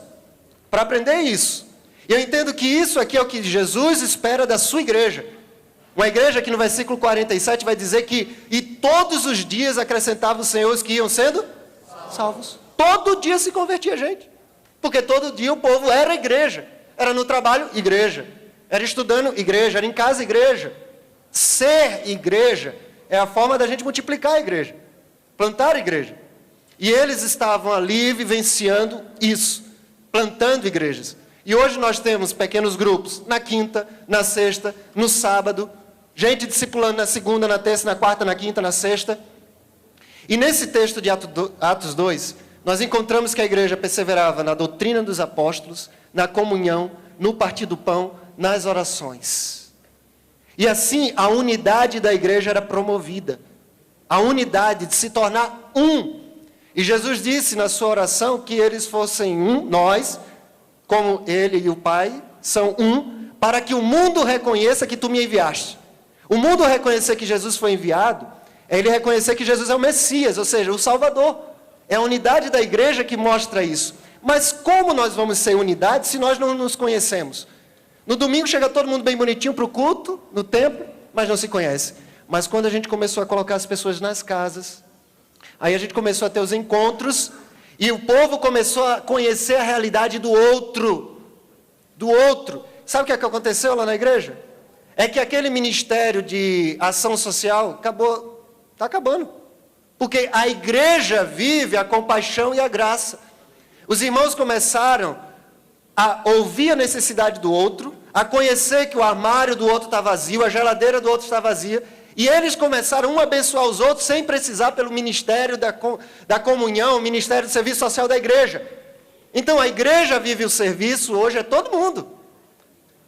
Speaker 4: para aprender isso. E eu entendo que isso aqui é o que Jesus espera da sua igreja. Uma igreja que no versículo 47 vai dizer que, e todos os dias acrescentavam os senhores que iam sendo salvos. Todo dia se convertia gente, porque todo dia o povo era igreja. Era no trabalho, igreja. Era estudando, igreja. Era em casa, igreja. Ser igreja é a forma da gente multiplicar a igreja. Plantar a igreja. E eles estavam ali vivenciando isso. Plantando igrejas. E hoje nós temos pequenos grupos. Na quinta, na sexta, no sábado. Gente discipulando na segunda, na terça, na quarta, na quinta, na sexta. E nesse texto de Atos 2, nós encontramos que a igreja perseverava na doutrina dos apóstolos, na comunhão, no partir do pão, nas orações. E assim a unidade da igreja era promovida. A unidade de se tornar um. E Jesus disse na sua oração que eles fossem um, nós, como ele e o Pai, são um, para que o mundo reconheça que tu me enviaste. O mundo reconhecer que Jesus foi enviado, é ele reconhecer que Jesus é o Messias, ou seja, o Salvador. É a unidade da igreja que mostra isso. Mas como nós vamos ser unidade se nós não nos conhecemos? No domingo chega todo mundo bem bonitinho para o culto, no templo, mas não se conhece. Mas quando a gente começou a colocar as pessoas nas casas, aí a gente começou a ter os encontros, e o povo começou a conhecer a realidade do outro. Do outro. Sabe o que é que aconteceu lá na igreja? É que aquele ministério de ação social acabou, está acabando. Porque a igreja vive a compaixão e a graça. Os irmãos começaram a ouvir a necessidade do outro, a conhecer que o armário do outro está vazio, a geladeira do outro está vazia, e eles começaram um a abençoar os outros sem precisar pelo ministério da comunhão, o ministério do serviço social da igreja. Então a igreja vive o serviço, hoje é todo mundo.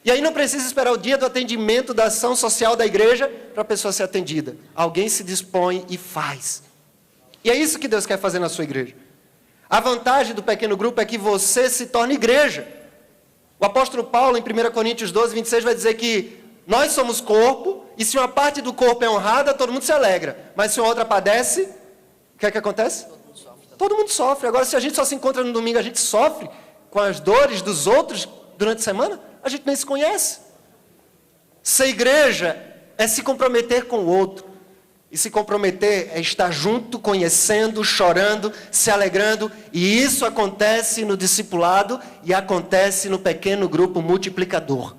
Speaker 4: E aí não precisa esperar o dia do atendimento da ação social da igreja para a pessoa ser atendida. Alguém se dispõe e faz. E é isso que Deus quer fazer na sua igreja. A vantagem do pequeno grupo é que você se torna igreja. O apóstolo Paulo, em 1 Coríntios 12, 26, vai dizer que nós somos corpo, e se uma parte do corpo é honrada, todo mundo se alegra. Mas se uma outra padece, o que é que acontece? Todo mundo sofre. Agora, se a gente só se encontra no domingo, a gente sofre com as dores dos outros durante a semana, a gente nem se conhece. Ser igreja é se comprometer com o outro. E se comprometer é estar junto, conhecendo, chorando, se alegrando. E isso acontece no discipulado e acontece no pequeno grupo multiplicador.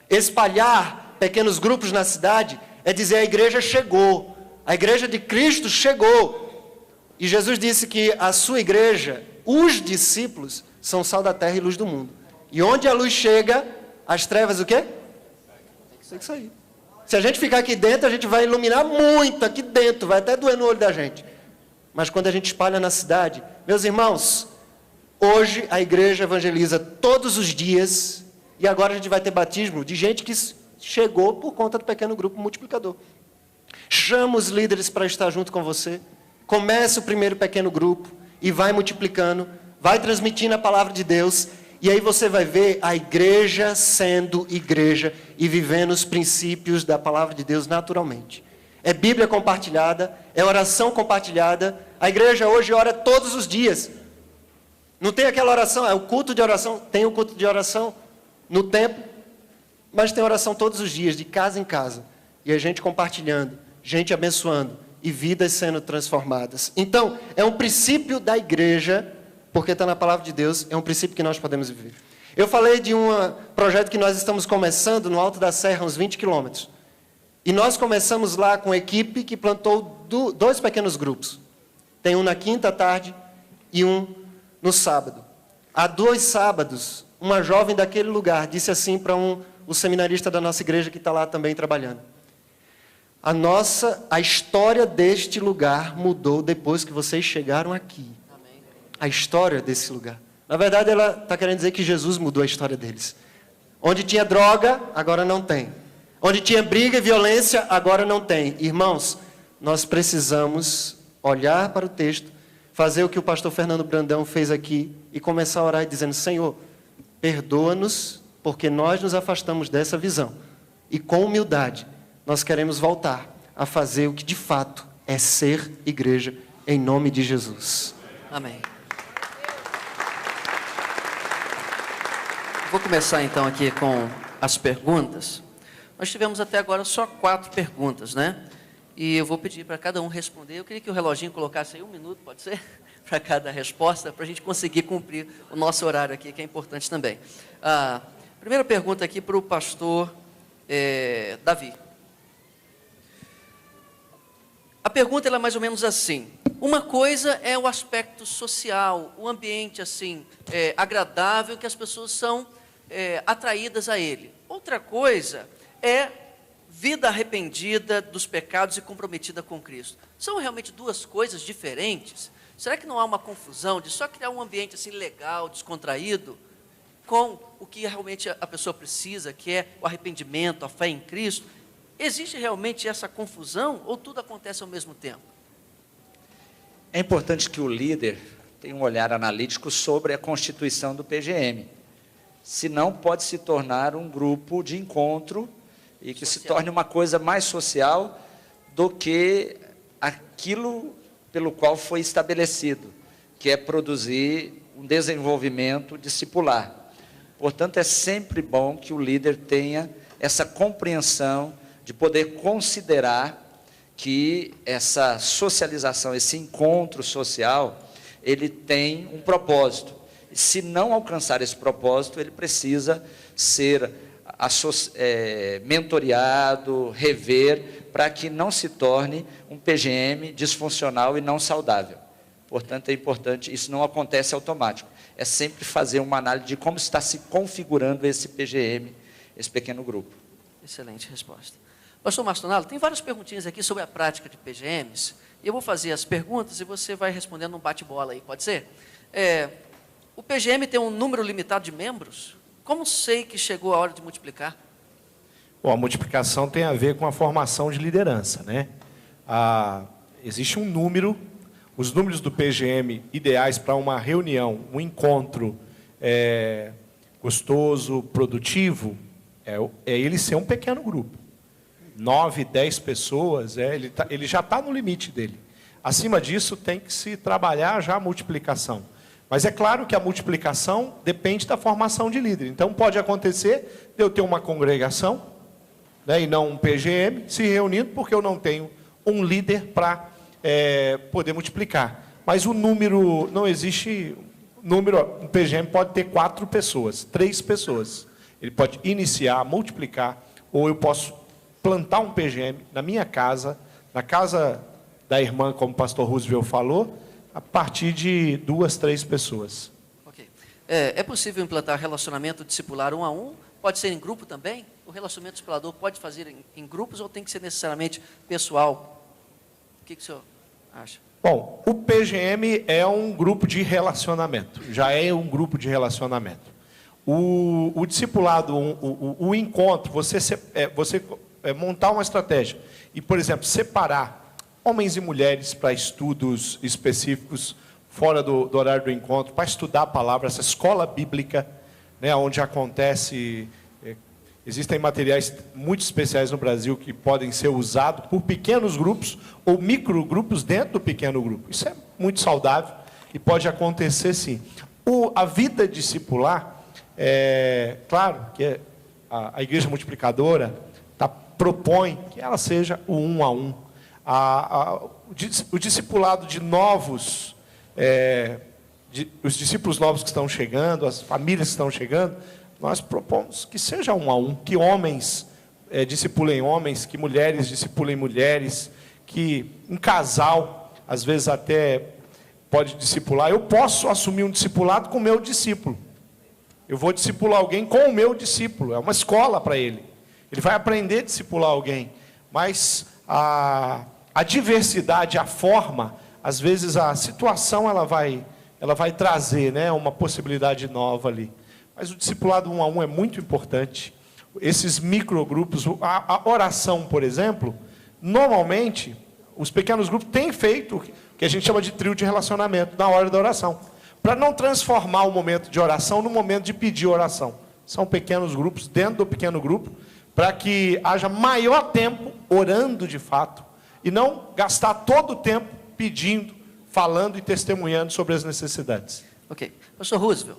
Speaker 4: Espalhar pequenos grupos na cidade é dizer a igreja chegou. A igreja de Cristo chegou. E Jesus disse que a sua igreja, os discípulos, são sal da terra e luz do mundo. E onde a luz chega, as trevas o quê? Tem que sair. Se a gente ficar aqui dentro, a gente vai iluminar muito aqui dentro, vai até doer no olho da gente. Mas quando a gente espalha na cidade, meus irmãos, hoje a igreja evangeliza todos os dias, e agora a gente vai ter batismo de gente que chegou por conta do pequeno grupo multiplicador. Chama os líderes para estar junto com você, comece o primeiro pequeno grupo, e vai multiplicando, vai transmitindo a palavra de Deus, e aí você vai ver a igreja sendo igreja e vivendo os princípios da palavra de Deus naturalmente. É Bíblia compartilhada, é oração compartilhada. A igreja hoje ora todos os dias. Não tem aquela oração, é o culto de oração. Tem o culto de oração no templo, mas tem oração todos os dias, de casa em casa. E a gente compartilhando, gente abençoando e vidas sendo transformadas. Então, é um princípio da igreja, porque está na palavra de Deus, é um princípio que nós podemos viver. Eu falei de um projeto que nós estamos começando no Alto da Serra, uns 20 quilômetros. E nós começamos lá com a equipe que plantou 2 pequenos grupos. Tem um na quinta à tarde e um no sábado. Há 2 sábados, uma jovem daquele lugar disse assim para o seminarista da nossa igreja que está lá também trabalhando. A história deste lugar mudou depois que vocês chegaram aqui. A história desse lugar. Na verdade, ela está querendo dizer que Jesus mudou a história deles. Onde tinha droga, agora não tem. Onde tinha briga e violência, agora não tem. Irmãos, nós precisamos olhar para o texto, fazer o que o pastor Fernando Brandão fez aqui e começar a orar dizendo, Senhor, perdoa-nos, porque nós nos afastamos dessa visão. E com humildade, nós queremos voltar a fazer o que de fato é ser igreja, em nome de Jesus.
Speaker 1: Amém. Vou começar então aqui com as perguntas. Nós tivemos até agora só 4 perguntas, né? E eu vou pedir para cada um responder. Eu queria que o reloginho colocasse aí 1 minuto, pode ser? Para cada resposta, para a gente conseguir cumprir o nosso horário aqui, que é importante também. Primeira pergunta aqui para o pastor Davi. A pergunta ela é mais ou menos assim. Uma coisa é o aspecto social, o ambiente assim, agradável, que as pessoas são atraídas a ele. Outra coisa é vida arrependida dos pecados e comprometida com Cristo. São realmente 2 coisas diferentes? Será que não há uma confusão de só criar um ambiente assim legal, descontraído, com o que realmente a pessoa precisa, que é o arrependimento, a fé em Cristo? Existe realmente essa confusão ou tudo acontece ao mesmo tempo?
Speaker 3: É importante que o líder tenha um olhar analítico sobre a constituição do PGM. senão pode se tornar um grupo de encontro e que se torne uma coisa mais social do que aquilo pelo qual foi estabelecido, que é produzir um desenvolvimento discipular. Portanto, é sempre bom que o líder tenha essa compreensão de poder considerar que essa socialização, esse encontro social, ele tem um propósito. Se não alcançar esse propósito, ele precisa ser mentoreado, rever, para que não se torne um PGM disfuncional e não saudável. Portanto, é importante, isso não acontece automático. É sempre fazer uma análise de como está se configurando esse PGM, esse pequeno grupo. Excelente resposta.
Speaker 1: Pastor Mastonalo, tem várias perguntinhas aqui sobre a prática de PGMs, e eu vou fazer as perguntas e você vai respondendo num bate-bola aí, pode ser? O PGM tem um número limitado de membros? Como sei que chegou a hora de multiplicar?
Speaker 2: Bom, a multiplicação tem a ver com a formação de liderança, né? Existe um número, os números do PGM ideais para uma reunião, um encontro gostoso, produtivo, é ele ser um pequeno grupo. 9, 10 pessoas, ele já está no limite dele. Acima disso, tem que se trabalhar já a multiplicação. Mas é claro que a multiplicação depende da formação de líder. Então, pode acontecer de eu ter uma congregação, né, e não um PGM, se reunindo, porque eu não tenho um líder para poder multiplicar. Mas o número, não existe número, um PGM pode ter 4 pessoas, 3 pessoas. Ele pode iniciar, multiplicar, ou eu posso plantar um PGM na minha casa, na casa da irmã, como o pastor Roosevelt falou, a partir de 2, 3 pessoas.
Speaker 1: Ok. É possível implantar relacionamento discipular 1 a 1? Pode ser em grupo também? O relacionamento discipulador pode fazer em grupos ou tem que ser necessariamente pessoal? O que o senhor acha?
Speaker 2: Bom, o PGM é um grupo de relacionamento, já é um grupo de relacionamento. O discipulado, o encontro, você montar uma estratégia e, por exemplo, separar homens e mulheres para estudos específicos fora do horário do encontro, para estudar a palavra, essa escola bíblica, né, onde acontece, existem materiais muito especiais no Brasil que podem ser usados por pequenos grupos ou microgrupos dentro do pequeno grupo. Isso é muito saudável e pode acontecer sim. A vida discipular, claro que a Igreja Multiplicadora propõe que ela seja o 1 a 1. O discipulado de novos, os discípulos novos que estão chegando, as famílias que estão chegando, nós propomos que seja 1 a 1, que homens discipulem homens, que mulheres discipulem mulheres, que um casal, às vezes até pode discipular. Eu posso assumir um discipulado com o meu discípulo. Eu vou discipular alguém com o meu discípulo, é uma escola para ele. Ele vai aprender a discipular alguém, mas a diversidade, a forma, às vezes a situação ela vai trazer, né, uma possibilidade nova ali. Mas o discipulado 1 a 1 é muito importante. Esses microgrupos, a oração, por exemplo, normalmente os pequenos grupos têm feito o que a gente chama de trio de relacionamento na hora da oração, para não transformar o momento de oração no momento de pedir oração. São pequenos grupos dentro do pequeno grupo, para que haja maior tempo orando de fato, e não gastar todo o tempo pedindo, falando e testemunhando sobre as necessidades.
Speaker 1: Ok. Pastor Roosevelt,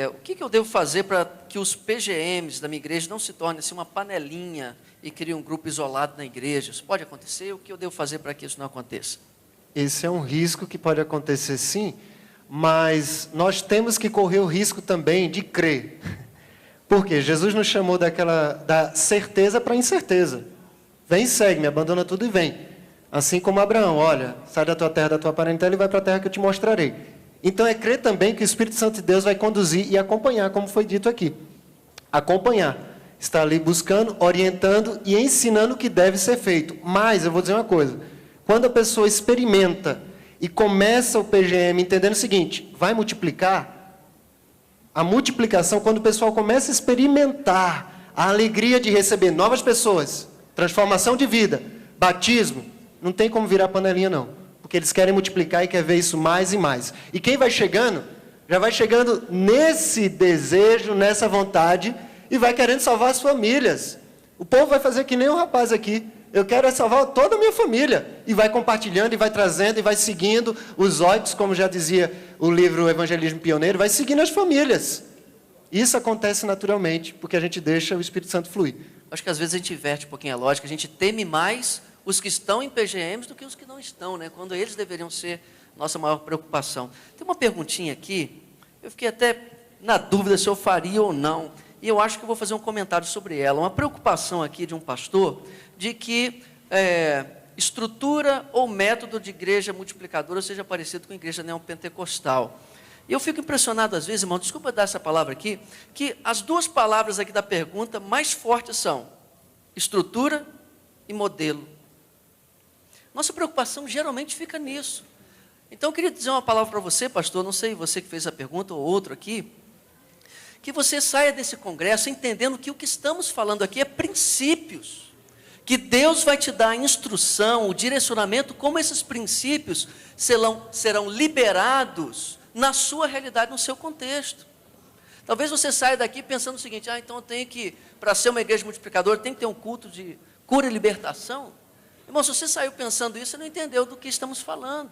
Speaker 1: o que eu devo fazer para que os PGMs da minha igreja não se tornem assim, uma panelinha e criem um grupo isolado na igreja? Isso pode acontecer? O que eu devo fazer para que isso não aconteça? Esse
Speaker 4: é um risco que pode acontecer sim, mas nós temos que correr o risco também de crer. Porque Jesus nos chamou da certeza para a incerteza. Vem, segue-me, abandona tudo e vem. Assim como Abraão, olha, sai da tua terra, da tua parentela e vai para a terra que eu te mostrarei. Então é crer também que o Espírito Santo de Deus vai conduzir e acompanhar, como foi dito aqui. Acompanhar. Está ali buscando, orientando e ensinando o que deve ser feito. Mas, eu vou dizer uma coisa. Quando a pessoa experimenta e começa o PGM entendendo o seguinte, vai multiplicar, a multiplicação, quando o pessoal começa a experimentar a alegria de receber novas pessoas, transformação de vida, batismo, não tem como virar panelinha não, porque eles querem multiplicar e querem ver isso mais e mais. E quem vai chegando, Já vai chegando nesse desejo, nessa vontade, e vai querendo salvar as famílias. O povo vai fazer que nem o rapaz aqui. Eu quero salvar toda a minha família. E vai compartilhando, e vai trazendo, e vai seguindo os óitos, como já dizia o livro Evangelismo Pioneiro, vai seguindo as famílias. Isso acontece naturalmente, porque a gente deixa o Espírito Santo fluir.
Speaker 1: Acho que às vezes a gente inverte um pouquinho a lógica, a gente teme mais os que estão em PGMs do que os que não estão, né? Quando eles deveriam ser nossa maior preocupação. Tem uma perguntinha aqui, eu fiquei até na dúvida se eu faria ou não, e eu acho que eu vou fazer um comentário sobre ela. Uma preocupação aqui de um pastor, de que estrutura ou método de igreja multiplicadora seja parecido com a igreja neopentecostal. E eu fico impressionado às vezes, irmão, desculpa dar essa palavra aqui, que as duas palavras aqui da pergunta mais fortes são estrutura e modelo. Nossa preocupação geralmente fica nisso. Então eu queria dizer uma palavra para você, pastor, não sei você que fez a pergunta ou outro aqui, que você saia desse congresso entendendo que o que estamos falando aqui é princípios, que Deus vai te dar a instrução, o direcionamento, como esses princípios serão liberados na sua realidade, no seu contexto. Talvez você saia daqui pensando o seguinte, então eu tenho que, para ser uma igreja multiplicadora, tem que ter um culto de cura e libertação. Irmão, se você saiu pensando isso, você não entendeu do que estamos falando.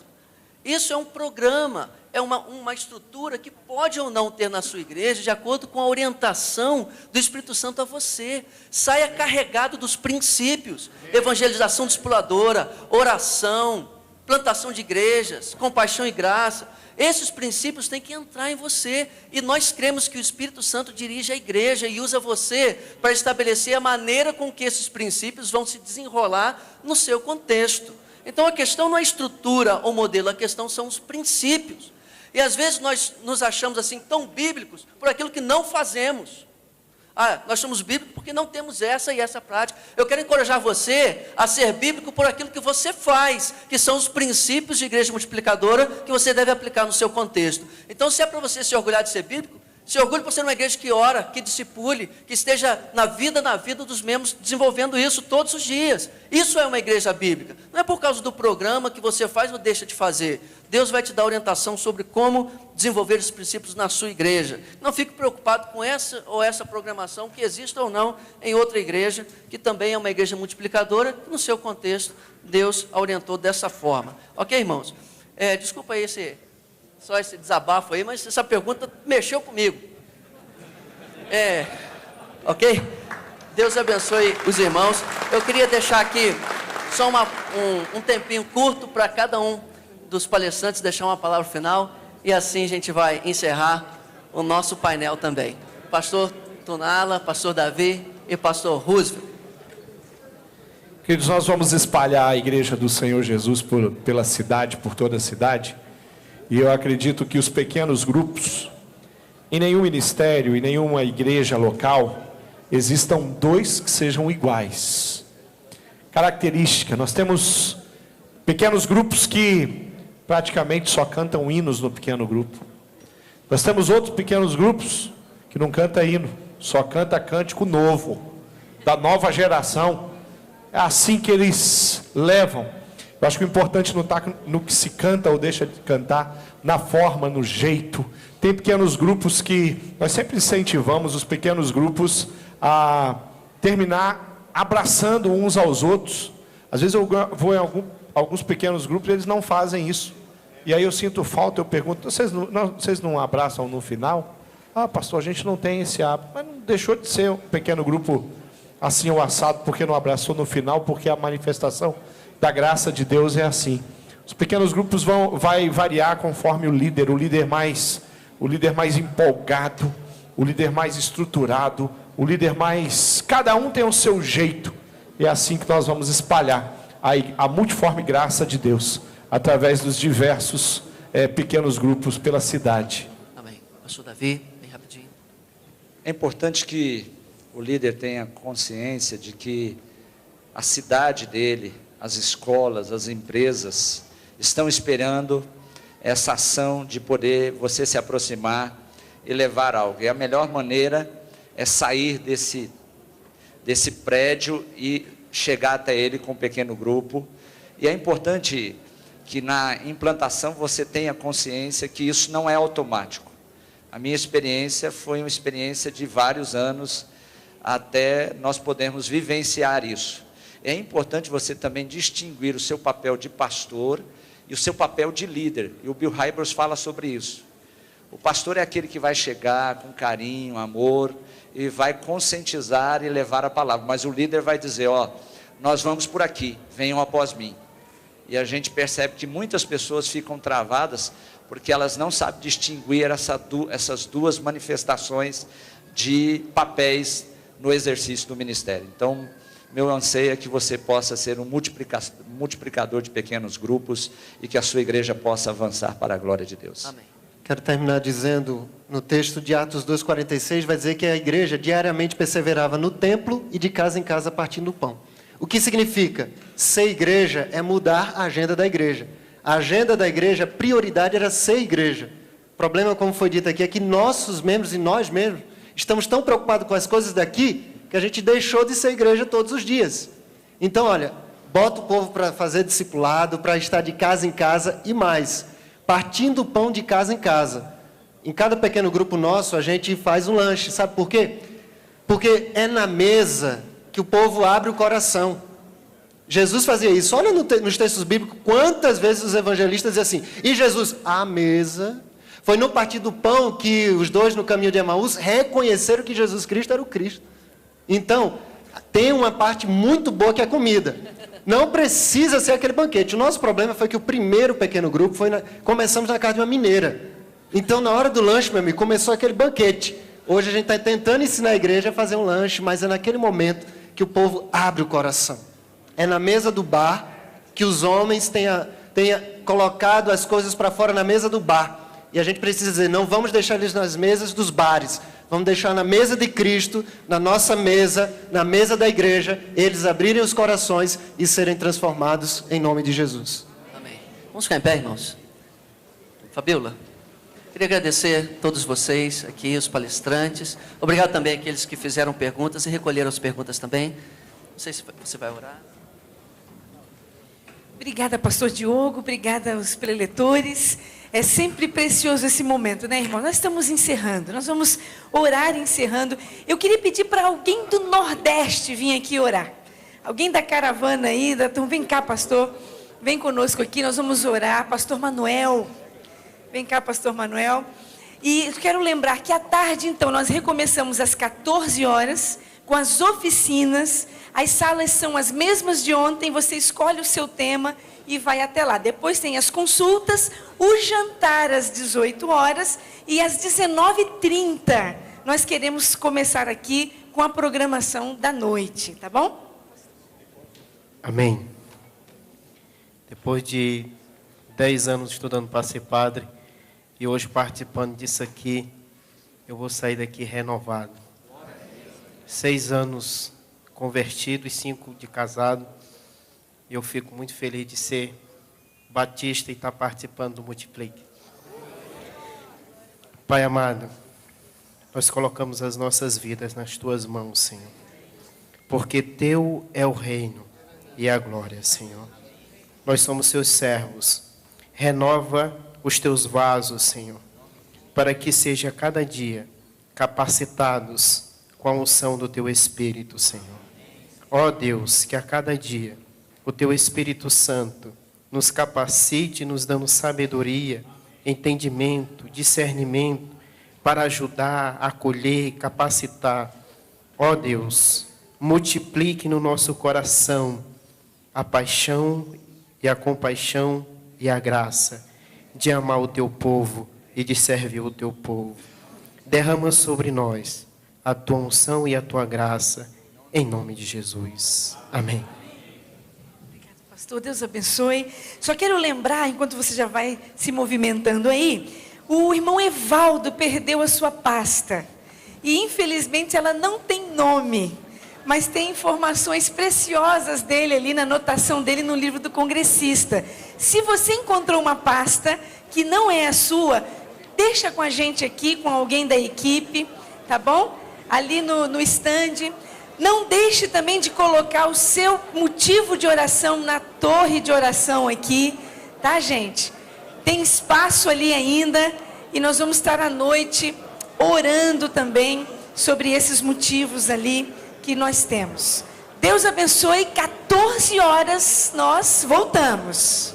Speaker 1: Isso é um programa, é uma estrutura que pode ou não ter na sua igreja, de acordo com a orientação do Espírito Santo a você. Saia carregado dos princípios, evangelização discipuladora, oração, plantação de igrejas, compaixão e graça. Esses princípios têm que entrar em você, e nós cremos que o Espírito Santo dirige a igreja e usa você para estabelecer a maneira com que esses princípios vão se desenrolar no seu contexto. Então a questão não é estrutura ou modelo, a questão são os princípios. E às vezes nós nos achamos assim tão bíblicos por aquilo que não fazemos. Nós somos bíblicos porque não temos essa e essa prática. Eu quero encorajar você a ser bíblico por aquilo que você faz, que são os princípios de igreja multiplicadora que você deve aplicar no seu contexto. Então, se é para você se orgulhar de ser bíblico, se orgulhe por ser uma igreja que ora, que discipule, que esteja na vida dos membros, desenvolvendo isso todos os dias. Isso é uma igreja bíblica. Não é por causa do programa que você faz ou deixa de fazer. Deus vai te dar orientação sobre como desenvolver esses princípios na sua igreja. Não fique preocupado com essa ou essa programação que exista ou não em outra igreja, que também é uma igreja multiplicadora, que no seu contexto Deus a orientou dessa forma. Ok, irmãos? Desculpa aí só esse desabafo aí, mas essa pergunta mexeu comigo. Ok? Deus abençoe os irmãos. Eu queria deixar aqui só um tempinho curto para cada um dos palestrantes deixar uma palavra final, e assim a gente vai encerrar o nosso painel também. Pastor Tunala, pastor Davi e pastor Roosevelt.
Speaker 2: Queridos, nós vamos espalhar a igreja do Senhor Jesus pela cidade, por toda a cidade. E eu acredito que os pequenos grupos, em nenhum ministério, em nenhuma igreja local, existam dois que sejam iguais. Característica, nós temos pequenos grupos que praticamente só cantam hinos no pequeno grupo. Nós temos outros pequenos grupos que não cantam hino, só canta cântico novo, da nova geração. É assim que eles levam. Eu acho que o importante não está no que se canta ou deixa de cantar, na forma, no jeito. Tem pequenos grupos que nós sempre incentivamos os pequenos grupos a terminar abraçando uns aos outros. Às vezes eu vou em alguns pequenos grupos e eles não fazem isso. E aí eu sinto falta, eu pergunto, vocês não abraçam no final? Pastor, a gente não tem esse hábito. Mas não deixou de ser um pequeno grupo assim ou assado porque não abraçou no final, porque a manifestação da graça de Deus é assim. Os pequenos grupos vai variar conforme o líder mais empolgado, o líder mais estruturado, o líder mais... Cada um tem o seu jeito. E é assim que nós vamos espalhar a multiforme graça de Deus, através dos diversos pequenos grupos pela cidade.
Speaker 1: Amém. Pastor Davi, bem rapidinho.
Speaker 3: É importante que o líder tenha consciência de que a cidade dele, as escolas, as empresas estão esperando essa ação de poder você se aproximar e levar algo. E a melhor maneira é sair desse prédio e chegar até ele com um pequeno grupo. E é importante que na implantação você tenha consciência que isso não é automático. A minha experiência foi uma experiência de vários anos, até nós podermos vivenciar isso. É importante você também distinguir o seu papel de pastor e o seu papel de líder, e o Bill Hybels fala sobre isso. O pastor é aquele que vai chegar com carinho, amor, e vai conscientizar e levar a palavra, mas o líder vai dizer, nós vamos por aqui, venham após mim. E a gente percebe que muitas pessoas ficam travadas, porque elas não sabem distinguir essas duas manifestações de papéis no exercício do ministério. Então, meu anseio é que você possa ser um multiplicador de pequenos grupos e que a sua igreja possa avançar para a glória de Deus.
Speaker 1: Amém.
Speaker 4: Quero terminar dizendo, no texto de Atos 2,46, vai dizer que a igreja diariamente perseverava no templo e de casa em casa partindo o pão. O que significa? Ser igreja é mudar a agenda da igreja. A agenda da igreja, a prioridade era ser igreja. O problema, como foi dito aqui, é que nossos membros e nós mesmos estamos tão preocupados com as coisas daqui que a gente deixou de ser igreja todos os dias. Então, olha, bota o povo para fazer discipulado, para estar de casa em casa e mais, partindo o pão de casa em casa. Em cada pequeno grupo nosso, a gente faz um lanche. Sabe por quê? Porque é na mesa que o povo abre o coração. Jesus fazia isso. Olha nos textos bíblicos, quantas vezes os evangelistas diziam assim, e Jesus, à mesa. Foi no partir do pão que os dois no caminho de Emaús reconheceram que Jesus Cristo era o Cristo. Então, tem uma parte muito boa que é a comida. Não precisa ser aquele banquete. O nosso problema foi que o primeiro pequeno grupo começamos na casa de uma mineira. Então, na hora do lanche, meu amigo, começou aquele banquete. Hoje a gente está tentando ensinar a igreja a fazer um lanche, mas é naquele momento que o povo abre o coração. É na mesa do bar que os homens tenham colocado as coisas para fora na mesa do bar. E a gente precisa dizer, não vamos deixar eles nas mesas dos bares. Vamos deixar na mesa de Cristo, na nossa mesa, na mesa da igreja, eles abrirem os corações e serem transformados em nome de Jesus.
Speaker 1: Amém. Vamos ficar em pé, irmãos. Fabíola, queria agradecer a todos vocês aqui, os palestrantes. Obrigado também àqueles que fizeram perguntas e recolheram as perguntas também. Não sei se você vai orar.
Speaker 5: Obrigada, pastor Diogo. Obrigada aos preletores. É sempre precioso esse momento, né, irmão? Nós estamos encerrando, nós vamos orar encerrando. Eu queria pedir para alguém do Nordeste vir aqui orar. Alguém da caravana aí, então vem cá, pastor, vem conosco aqui, nós vamos orar. Pastor Manuel, vem cá, pastor Manuel. E eu quero lembrar que à tarde, então, nós recomeçamos às 14 horas, com as oficinas. As salas são as mesmas de ontem, você escolhe o seu tema e vai até lá. Depois tem as consultas, o jantar às 18 horas e às 19h30. Nós queremos começar aqui com a programação da noite, tá bom?
Speaker 6: Amém. Depois de 10 anos estudando para ser padre e hoje participando disso aqui, eu vou sair daqui renovado. 6 anos convertido e 5 de casado. E eu fico muito feliz de ser batista e estar participando do Multiplique. Pai amado, nós colocamos as nossas vidas nas Tuas mãos, Senhor. Porque Teu é o reino e a glória, Senhor. Nós somos Seus servos. Renova os Teus vasos, Senhor, para que seja cada dia capacitados com a unção do Teu Espírito, Senhor. Ó Deus, que a cada dia o Teu Espírito Santo nos capacite, nos dando sabedoria, entendimento, discernimento, para ajudar, acolher, capacitar. Ó Deus, multiplique no nosso coração a paixão e a compaixão e a graça de amar o Teu povo e de servir o Teu povo. Derrama sobre nós a Tua unção e a Tua graça, em nome de Jesus. Amém.
Speaker 5: Pastor, Deus abençoe. Só quero lembrar, enquanto você já vai se movimentando aí, o irmão Evaldo perdeu a sua pasta. E infelizmente ela não tem nome, mas tem informações preciosas dele ali na anotação dele no livro do congressista. Se você encontrou uma pasta que não é a sua, deixa com a gente aqui, com alguém da equipe, tá bom? Ali no stand. Não deixe também de colocar o seu motivo de oração na torre de oração aqui, tá, gente? Tem espaço ali ainda e nós vamos estar à noite orando também sobre esses motivos ali que nós temos. Deus abençoe, 14 horas nós voltamos.